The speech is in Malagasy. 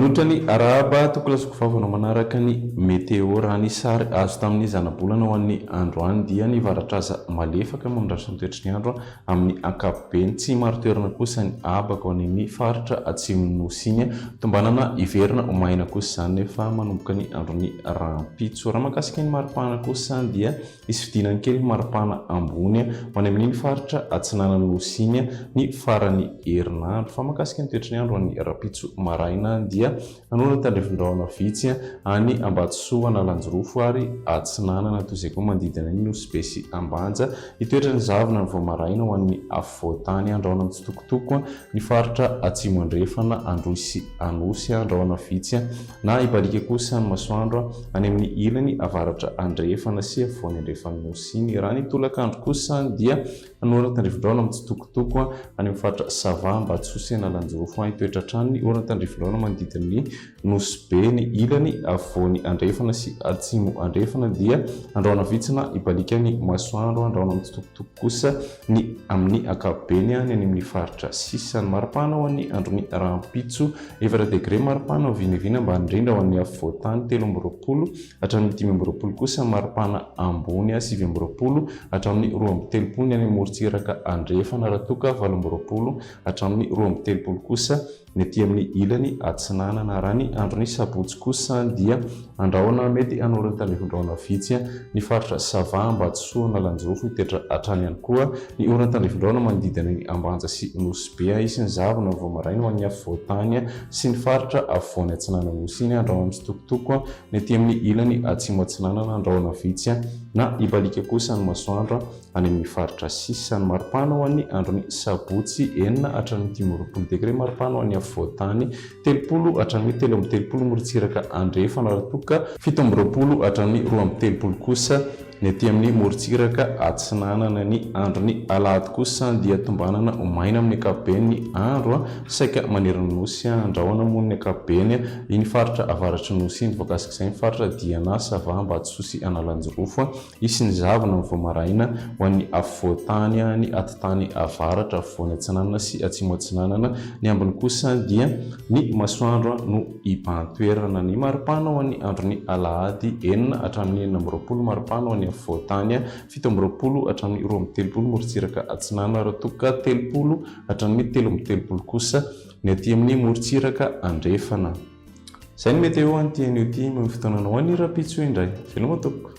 Manotra ny arahaba tokolasoko vavana manaraka ny meteo raha ny sary azo tamin'ny zanabolana ho an'ny androany dia ny varatraza malefaka manondratra ny toetry ny andro amin'ny ankapobeny, tsy maro toerana kosa ny abaka ho an'ny faritra atsimon'ny nosy iny tombanana iverina ho maina kosa izany nefa manomboka ny andron'ny rampitso. Raha mahakasika ny maripana kosa dia isy fidinany kely maripana ambony ho any amin'iny faritra atsinanan'ny nosy iny ny farany herinandro. Fa mahakasika ny toetry ny andro ho an'ny rampitso maraina dia nanoratra tandrifin-drahona vitsy any Ambatsoa Nalanjorofo ary atsinanana toy izay koa manodidina ny nosy be sy Ambanja. Itoetra ny zavona ny voamaraina ho an'ny afovoantany andrahona mitsitokotoko ny faritra atsimo andrefana Androy sy Anosy andrahona vitsy na ibalika kosa ny masoandro any amin'ny ilany avaratra andrefana sy afovoany andrefana nosy iny. Raha ny tolakandro kosa dia nanoratra tandrifin-drahona mitsitokotoko any amin'ny faritra Sava Ambatsoa sy Nalanjorofo any toetra trano ny orana tandrifin-drahona manodidina ny nosy be ny ilany afovoany andrefana sy atsimo andrefana dia andrahona vitsy na ibalika ny masoandro andrahona mitsitokotoko kosa ny amin'ny ankapobeny any amin'ny faritra sisa. Ny maripana ho an'ny andron'ny rampitso 4 degré maripana ho vinavina ambany indrindra ho an'ny afovoantany 13 hatramin'ny 15 kosa maripana ambony 9 hatramin'ny 12 ny any amorontsiraka andrefana raha toka 12 hatramin'ny 12 kosa ny aty amin'ny ilany atsinanana. Raha ny andron'ny sabotsy kosa dia andrahona mety anorany tandrifin-drahona vitsy ny faritra Sava Ambatsoa Nalanjorofo itetra hatrany ihany koa ny orana tandrifin-drahona manodidina ny Ambanja sy nosy be. Isy ny zavona voamaraina ho an'ny afovoantany sy ny faritra afovoany atsinanana nosy iny andrahona mitsitokotoko ny aty amin'ny ilany atsimo atsinanana andrahona vitsy na ibalika kosa ny masoandro any amin'ny faritra sisa. Ny maripana ho an'ny andron'ny sabotsy 4 hatramin'ny 15 degré maripana ho an'ny afovoantany 30 hatramin'ny 13 morontsiraka andrefana raha toka 17 hatramin'ny 12 kosa ny aty amin'ny morontsiraka atsinanana. Ny andron'ny alahady kosa dia tombanana ho maina amin'ny ankapobeny ny andro saika manerana nosy andrahona mon'ny ankapobeny iny faritra avaratry nosy iny voakasika izay ny faritra Diana Sava Ambatsoa sy Analanjorofo. Isy ny zavona ny voamaraina ho an'ny afovoantany ny atitany avaratra afovoany atsinanana sy atsimo atsinanana. Ny ambiny kosa dia ny masoandro no ipantoerana. Ny maripana ho an'ny andron'ny alahady 4 hatramin'ny 14 maripana ho an'ny afovoantany 17 hatramin'ny 12 morontsiraka atsinanana raha toka 30 hatramin'ny 13 kosa ny aty amin'ny morontsiraka andrefana. Izay ny meteo an'ity anio ity amin'ny fotoanana ho an'ny rampitso indray. Veloma tompoko.